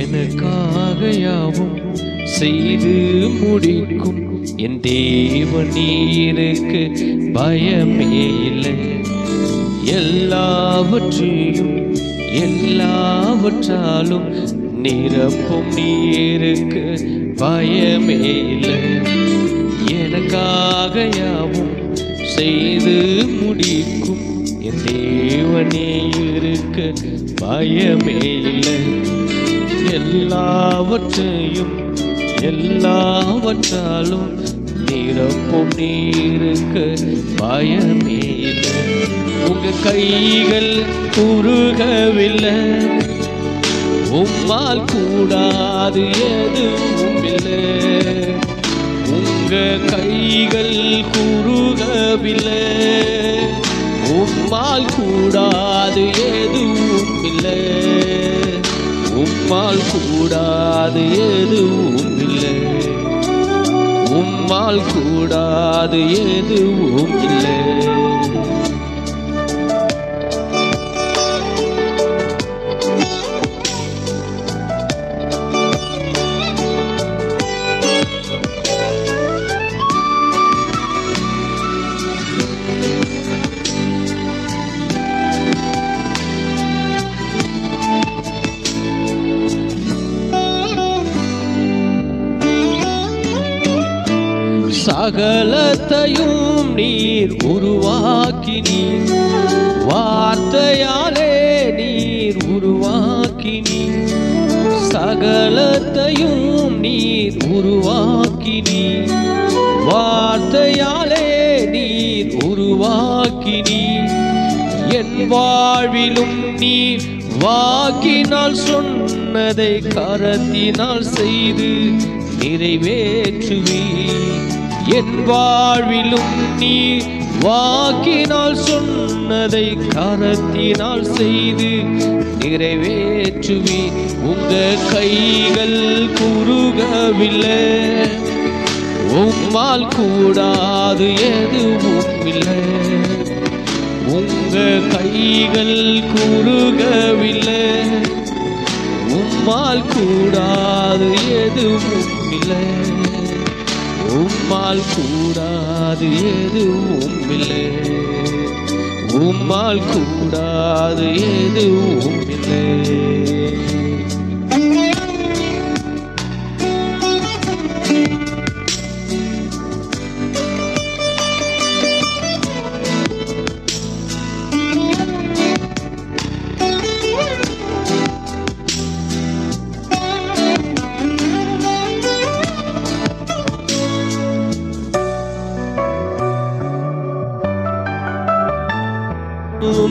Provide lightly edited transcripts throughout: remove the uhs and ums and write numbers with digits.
எனக்காக யாவும் செய்து முடிக்கும் என் தேவன் நீருக்கு பயமே இல்லை. எல்லாவற்றையும் எல்லாவற்றாலும் நிரப்பும் நீருக்கு பயமே இல்லை. எனக்காக யாவும் செய்து முடிக்கும் என் தேவன் நீருக்கு பயமே இல்லை. எல்லாவற்றையும் எல்லாவற்றாலும் நிரப்பும் நீருக்கு பயமே இல்லை. உங்க கைகள் குறுகவில்லை, உம்மால் கூடாது எதுவும் இல்லை. உங்க கைகள் குறுகவில்லை, உம்மால் கூடாது எதுவும் இல்லை. உம்மால் கூடாது எதுவும் இல்லை. உம்மால் கூடாது எதுவும் இல்லை. சகலத்தையும் நீர் உருவாக்கினீர், வார்த்தையாலே நீர் உருவாக்கினீர். சகலத்தையும் நீர் உருவாக்கினீர், வார்த்தையாலே நீர் உருவாக்கினீர். என் வாழ்விலும் நீர் வாக்கினால் சொன்னதை கரத்தினால் செய்து நிறைவேற்றுவீர். என் வாழ்விலும் நீ வாக்கினால் சொன்னதை கரத்தினால் செய்து நிறைவேற்றுவி. உங்க கைகள் குறுகவில்லை, உம்மால் கூடாது எதுவும் இல்லை. உங்க கைகள் குறுகவில்லை, உம்மால் கூடாது எதுவும் இல்லை. உம்மால் கூடாது எதுவும் இல்லை. உம்மால் கூடாது எதுவும் இல்லை.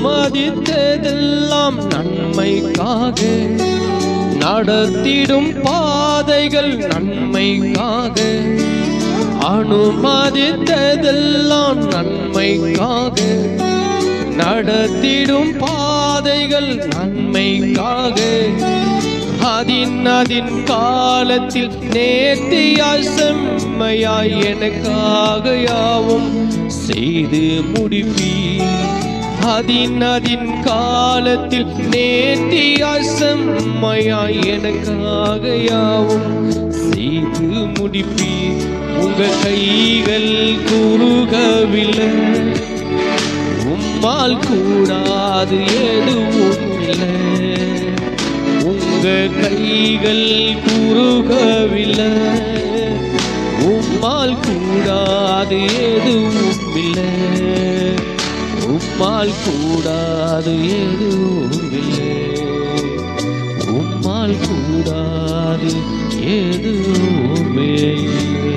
மதித்ததெல்லாம் நன்மைக்காக, நடத்திடும் பாதைகள் நன்மைக்காக. அனுமதித்ததெல்லாம் நன்மைக்காக, நடத்திடும் பாதைகள் நன்மைக்காக. அதின் காலத்தில் நேர்த்தியாய் செம்மையாய் எனக்காக யாவும் செய்து முடிப்பீர். அதின் காலத்தில் நேர்த்தியாய் செம்மையாய் எனக்காக யாவும் செய்து முடிப்பீர். உங்க கைகள் குறுகவில்லை, உம்மால் கூடாது எதுவும் இல்லை. உங்க கைகள் குறுகவில்லை, உம்மால் கூடாது எதுவும் இல்லை. உம்மால் கூடாது எதுவும் இல்லை. உம்மால் கூடாது எதுவும் இல்லை.